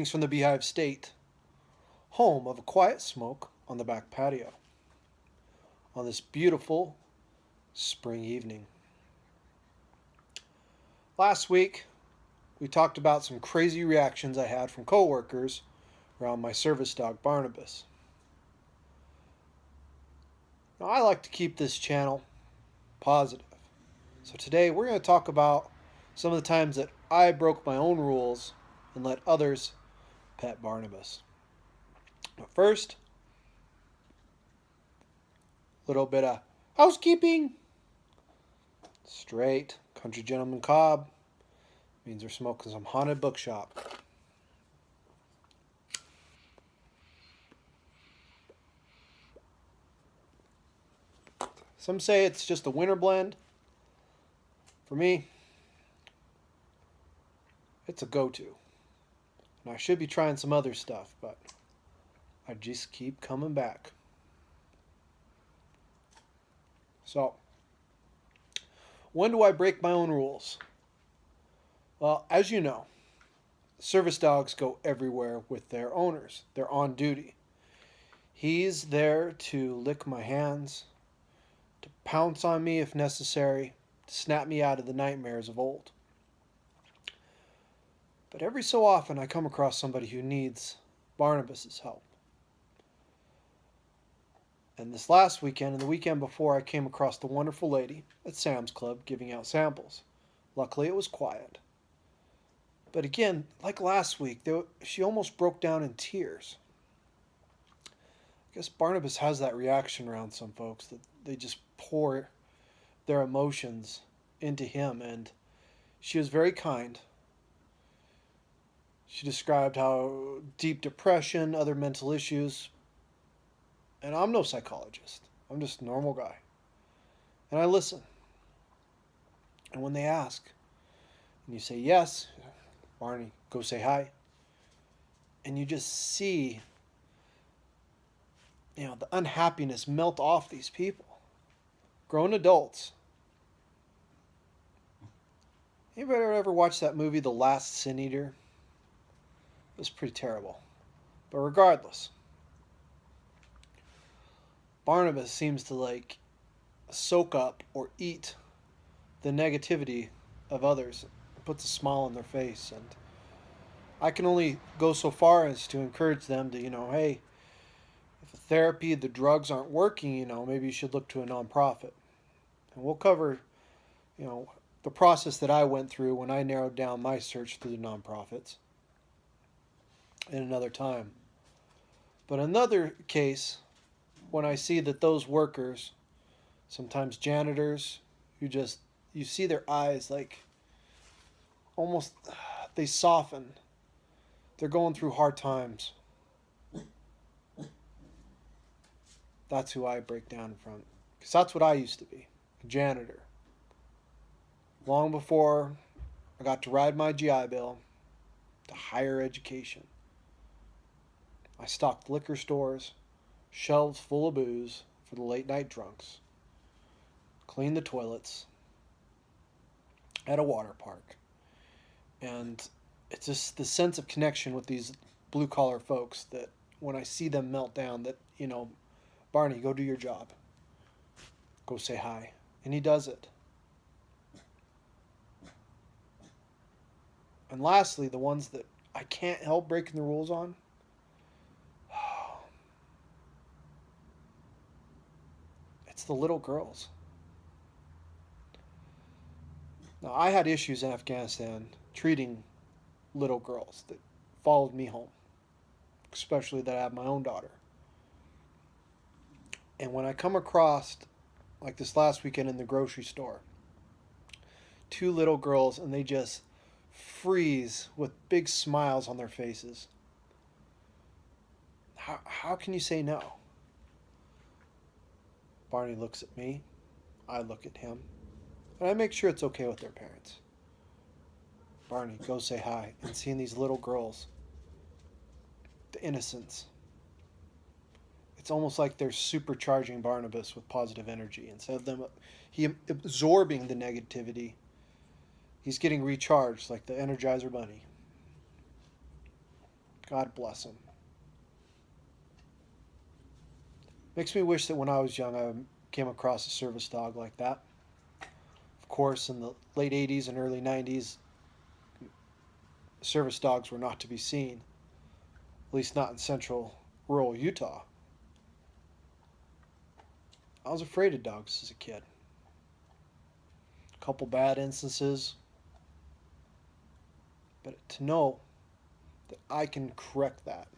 Greetings from the Beehive State, home of a quiet smoke on the back patio, on this beautiful spring evening. Last week, we talked about some crazy reactions I had from coworkers around my service dog Barnabas. Now, I like to keep this channel positive. So today we're going to talk about some of the times that I broke my own rules and let others pet Barnabas. But first, a little bit of housekeeping. Straight country gentleman cob means we're smoking some haunted bookshop. Some say it's just a winter blend. For me, it's a go-to. And I should be trying some other stuff, but I just keep coming back. So, when do I break my own rules? Well, as you know, service dogs go everywhere with their owners. They're on duty. He's there to lick my hands, to pounce on me if necessary, to snap me out of the nightmares of old. But every so often I come across somebody who needs Barnabas's help. And this last weekend and the weekend before, I came across the wonderful lady at Sam's Club giving out samples. Luckily, it was quiet. But again, like last week, she almost broke down in tears. I guess Barnabas has that reaction around some folks that they just pour their emotions into him, and she was very kind. She described how deep depression, other mental issues, and I'm no psychologist. I'm just a normal guy. And I listen. And when they ask, and you say yes, Barney, go say hi. And you just see, the unhappiness melt off these people. Grown adults. Anybody ever watch that movie, The Last Sin Eater? It was pretty terrible. But regardless, Barnabas seems to soak up or eat the negativity of others. It puts a smile on their face. And I can only go so far as to encourage them to, hey, if the therapy, the drugs aren't working, maybe you should look to a nonprofit. And we'll cover, the process that I went through when I narrowed down my search through the nonprofits in another time. But another case, when I see that those workers, sometimes janitors, you see their eyes almost, they soften. They're going through hard times. That's who I break down in front. Because that's what I used to be, a janitor. Long before I got to ride my GI Bill to higher education. I stocked liquor stores, shelves full of booze for the late night drunks, cleaned the toilets at a water park. And it's just the sense of connection with these blue collar folks that when I see them melt down, that, Barney, go do your job. Go say hi. And he does it. And lastly, the ones that I can't help breaking the rules on. It's the little girls. Now, I had issues in Afghanistan treating little girls that followed me home, especially that I have my own daughter. And when I come across, like this last weekend in the grocery store, two little girls, and they just freeze with big smiles on their faces. How can you say no? Barney looks at me. I look at him. And I make sure it's okay with their parents. Barney, go say hi. And seeing these little girls, the innocence. It's almost like they're supercharging Barnabas with positive energy. Instead of he absorbing the negativity, he's getting recharged like the Energizer Bunny. God bless them. Makes me wish that when I was young I came across a service dog like that. Of course, in the late 80s and early 90s, service dogs were not to be seen, at least not in central rural Utah. I was afraid of dogs as a kid. A couple bad instances, but to know that I can correct that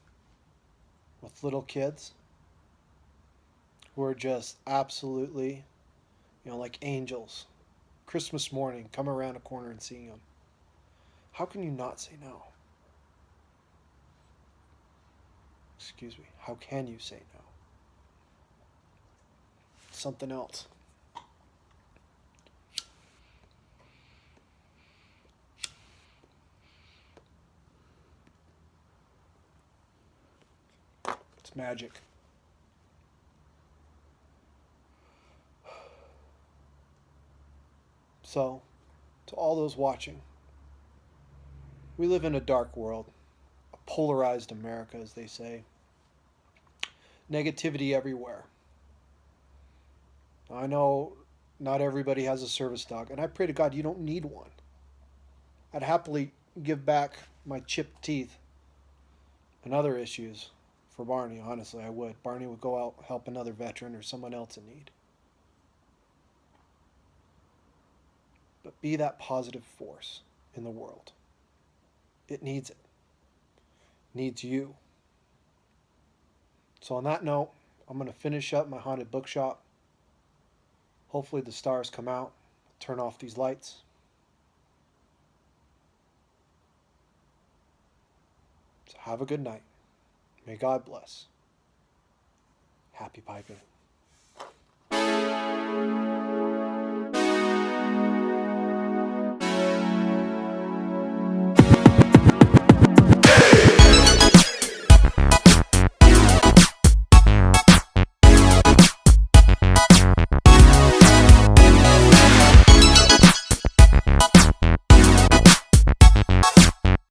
with little kids who are just absolutely, like angels. Christmas morning, come around a corner and seeing them. How can you not say no? Excuse me. How can you say no? Something else. It's magic. So, to all those watching, we live in a dark world, a polarized America, as they say. Negativity everywhere. I know not everybody has a service dog, and I pray to God you don't need one. I'd happily give back my chipped teeth and other issues for Barney, honestly, I would. Barney would go out help another veteran or someone else in need. But be that positive force in the world. It needs it. It needs you. So on that note, I'm going to finish up my haunted bookshop. Hopefully the stars come out. Turn off these lights. So have a good night. May God bless. Happy piping.